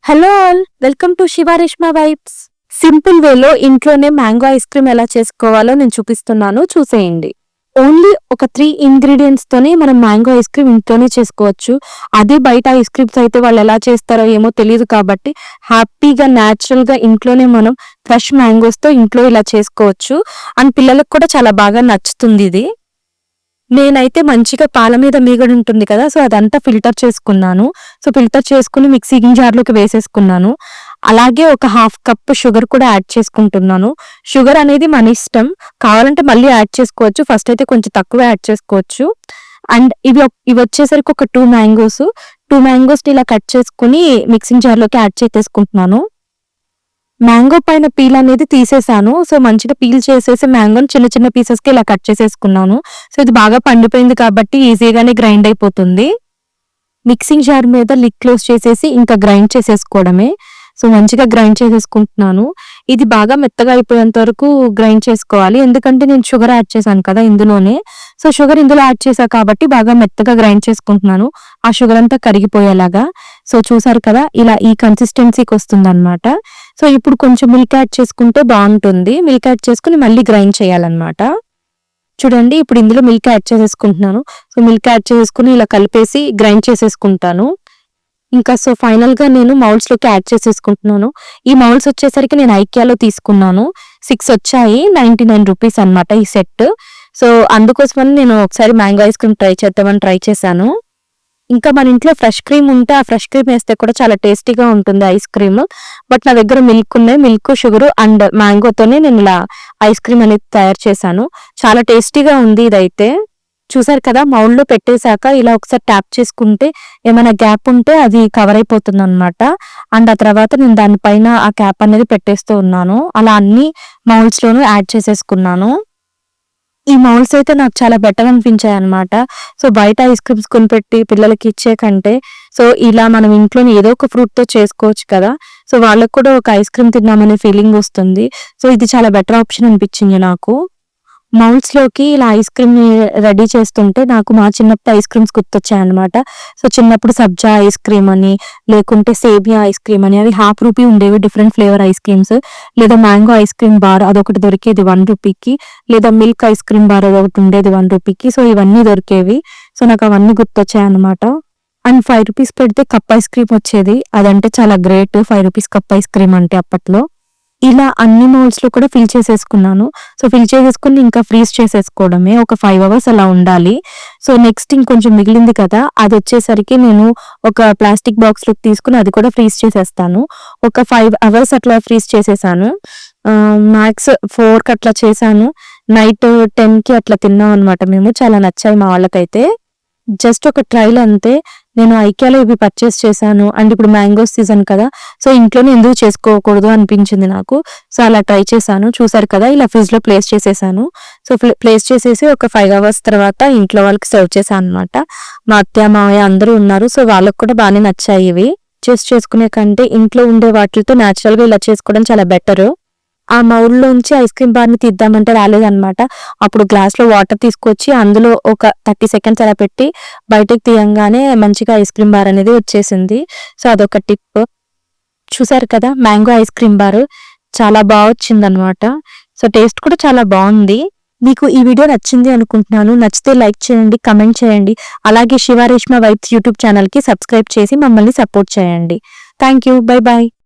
Hello all, welcome to Shiva Reshma vibes. Simple వేలో ఇంట్లోనే mango ice cream ఎలా చేసుకోవాలో నేను చూపిస్తున్నాను, చూసేయండి. ఓన్లీ ఒక 3 ఇంగ్రీడియంట్స్ తోనే మనం మ్యాంగో ఐస్ క్రీమ్ ఇంట్లోనే చేసుకోవచ్చు. అదే బయట ఐస్ క్రీమ్స్ అయితే వాళ్ళు ఎలా చేస్తారో ఏమో తెలియదు, కాబట్టి హ్యాపీగా న్యాచురల్ గా ఇంట్లోనే మనం ఫ్రెష్ మ్యాంగోస్ తో ఇంట్లో ఇలా చేసుకోవచ్చు. అండ్ పిల్లలకు కూడా చాలా బాగా నచ్చుతుంది ఇది. నేనైతే మంచిగా పాల మీద మీగడ ఉంటుంది కదా, సో అదంతా ఫిల్టర్ చేసుకున్నాను. సో ఫిల్టర్ చేసుకుని మిక్సింగ్ జార్లోకి వేసేసుకున్నాను. అలాగే ఒక హాఫ్ కప్ షుగర్ కూడా యాడ్ చేసుకుంటున్నాను. షుగర్ అనేది మన ఇష్టం, కావాలంటే మళ్ళీ యాడ్ చేసుకోవచ్చు. ఫస్ట్ అయితే కొంచెం తక్కువ యాడ్ చేసుకోవచ్చు. అండ్ ఇవి వచ్చేసరికి ఒక 2 మ్యాంగోస్ ఇలా కట్ చేసుకుని మిక్సింగ్ జార్లోకి యాడ్ చేసేసుకుంటున్నాను. మ్యాంగో పైన పీల్ అనేది తీసేసాను. సో మంచిగా పీల్ చేసేసి మ్యాంగోని చిన్న చిన్న పీసెస్ కి ఇలా కట్ చేసేసుకున్నాను. సో ఇది బాగా పండిపోయింది కాబట్టి ఈజీగానే గ్రైండ్ అయిపోతుంది. మిక్సింగ్ జార్ మీద లిడ్ క్లోజ్ చేసేసి ఇంకా గ్రైండ్ చేసేసుకోవడమే. సో మంచిగా గ్రైండ్ చేసేసుకుంటున్నాను. ఇది బాగా మెత్తగా అయిపోయేంత వరకు గ్రైండ్ చేసుకోవాలి, ఎందుకంటే నేను షుగర్ యాడ్ చేశాను కదా ఇందులోనే. సో షుగర్ ఇందులో యాడ్ చేశా కాబట్టి బాగా మెత్తగా గ్రైండ్ చేసుకుంటున్నాను, ఆ షుగర్ అంతా కరిగిపోయేలాగా. సో చూసారు కదా, ఇలా ఈ కన్సిస్టెన్సీకి వస్తుంది అనమాట. సో ఇప్పుడు కొంచెం మిల్క్ యాడ్ చేసుకుంటే బాగుంటుంది. మిల్క్ యాడ్ చేసుకుని మళ్ళీ గ్రైండ్ చేయాలన్నమాట. చూడండి, ఇప్పుడు ఇందులో మిల్క్ యాడ్ చేసేసుకుంటున్నాను. సో మిల్క్ యాడ్ చేసుకుని ఇలా కలిపేసి గ్రైండ్ చేసేసుకుంటాను. ఇంకా సో ఫైనల్ గా నేను మౌల్డ్స్ లోకి యాడ్ చేసేసుకుంటున్నాను. ఈ మౌల్డ్స్ వచ్చేసరికి నేను ఐకియాలో తీసుకున్నాను. 6 వచ్చాయి, 99 రూపీస్ అనమాట ఈ సెట్. సో అందుకోసమని నేను ఒకసారి మ్యాంగో ఐస్ క్రీమ్ ట్రై చేద్దామని ట్రై చేశాను. ఇంకా మన ఇంట్లో ఫ్రెష్ క్రీమ్ ఉంటే ఆ ఫ్రెష్ క్రీమ్ వేస్తే కూడా చాలా టేస్టీగా ఉంటుంది ఐస్ క్రీమ్. బట్ నా దగ్గర మిల్క్ ఉన్నాయి, మిల్క్, షుగర్ అండ్ మ్యాంగోతోనే నేను ఇలా ఐస్ క్రీమ్ అనేది తయారు చేశాను. చాలా టేస్టీగా ఉంది ఇదైతే. చూసారు కదా, మౌల్డ్ లో పెట్టేశాక ఇలా ఒకసారి ట్యాప్ చేసుకుంటే ఏమైనా గ్యాప్ ఉంటే అది కవర్ అయిపోతుంది అనమాట. అండ్ ఆ తర్వాత నేను దానిపైన ఆ క్యాప్ అనేది పెట్టేస్తూ ఉన్నాను. అలా అన్ని మౌల్డ్స్ లోనూ యాడ్ చేసేసుకున్నాను. ఈ మౌల్డ్స్ అయితే నాకు చాలా బెటర్ అనిపించాయి అనమాట. సో బయట ఐస్ క్రీమ్స్ కొనిపెట్టి పిల్లలకి ఇచ్చే కంటే సో ఇలా మనం ఇంట్లోనే ఏదో ఒక ఫ్రూట్ తో చేసుకోవచ్చు కదా. సో వాళ్ళకు కూడా ఒక ఐస్ క్రీమ్ తిన్నామనే ఫీలింగ్ వస్తుంది. సో ఇది చాలా బెటర్ ఆప్షన్ అనిపించింది నాకు. మౌల్డ్స్ లోకి ఇలా ఐస్ క్రీమ్ ని రెడీ చేస్తుంటే నాకు మా చిన్నప్పుడు ఐస్ క్రీమ్స్ గుర్తొచ్చాయి అనమాట. సో చిన్నప్పుడు సబ్జా ఐస్ క్రీమ్ అని, లేకుంటే సేమియా ఐస్ క్రీమ్ అని, అవి ₹1/2 ఉండేవి, డిఫరెంట్ ఫ్లేవర్ ఐస్ క్రీమ్స్. లేదా మ్యాంగో ఐస్ క్రీమ్ బార్ అదొకటి దొరికేది ₹1కి, లేదా మిల్క్ ఐస్ క్రీమ్ బార్ అదొకటి ఉండేది ₹1కి. సో ఇవన్నీ దొరికేవి. సో నాకు అవన్నీ గుర్తొచ్చాయి అనమాట. అండ్ ₹5 పెడితే కప్ ఐస్ క్రీమ్ వచ్చేది, అదంటే చాలా గ్రేట్. ₹5 కప్ ఐస్ క్రీమ్ అంటే అప్పట్లో. ఇలా అన్ని మౌల్డ్స్ లో కూడా ఫిల్ చేసేసుకున్నాను. సో ఫిల్ చేసేసుకుని ఇంకా ఫ్రీజ్ చేసేసుకోవడమే. ఒక 5 అవర్స్ అలా ఉండాలి. సో నెక్స్ట్ ఇంకొంచెం మిగిలింది కదా, అది వచ్చేసరికి నేను ఒక ప్లాస్టిక్ బాక్స్ లోకి తీసుకుని అది కూడా ఫ్రీజ్ చేసేస్తాను. ఒక 5 అవర్స్ అట్లా ఫ్రీజ్ చేసేసాను. మ్యాక్స్ 4కి అట్లా చేశాను. నైట్ 10కి అట్లా తిన్నాం అనమాట మేము. చాలా నచ్చాయి మా వాళ్ళకైతే. జస్ట్ ఒక ట్రైల్ అంతే. నేను ఐకియాలో ఇవి పర్చేస్ చేశాను. అండ్ ఇప్పుడు మ్యాంగోస్ సీజన్ కదా, సో ఇంట్లోనే ఎందుకు చేసుకోకూడదు అనిపించింది నాకు. సో అలా ట్రై చేశాను. చూసారు కదా, ఇలా ఫ్రిడ్జ్ లో ప్లేస్ చేసేసాను. సో ప్లేస్ చేసేసి ఒక 5 అవర్స్ తర్వాత ఇంట్లో వాళ్ళకి సర్వ్ చేశాను అనమాట. మా అత్తయ్య, మావయ్య అందరూ ఉన్నారు. సో వాళ్ళకి కూడా బాగానే నచ్చాయి ఇవి. చేసుకునే కంటే ఇంట్లో ఉండే వాటితో న్యాచురల్ గా ఇలా చేసుకోవడం చాలా బెటర్. ఆ మౌల్డ్ లోంచి ఐస్ క్రీమ్ బార్ ని తీద్దామంటే రాలేదనమాట. అప్పుడు గ్లాస్ లో వాటర్ తీసుకొచ్చి అందులో ఒక 30 సెకండ్స్ అలా పెట్టి బయటకు తీయంగానే మంచిగా ఐస్ క్రీమ్ బార్ అనేది వచ్చేసింది. సో అదొక టిప్. చూసారు కదా, మ్యాంగో ఐస్ క్రీమ్ బార్ చాలా బాగా వచ్చింది అనమాట. సో టేస్ట్ కూడా చాలా బాగుంది. మీకు ఈ వీడియో నచ్చింది అనుకుంటున్నాను. నచ్చితే లైక్ చేయండి, కమెంట్ చేయండి. అలాగే Shiva Reshma vibes YouTube channel కి సబ్స్క్రైబ్ చేసి మమ్మల్ని సపోర్ట్ చేయండి. Thank you, bye bye.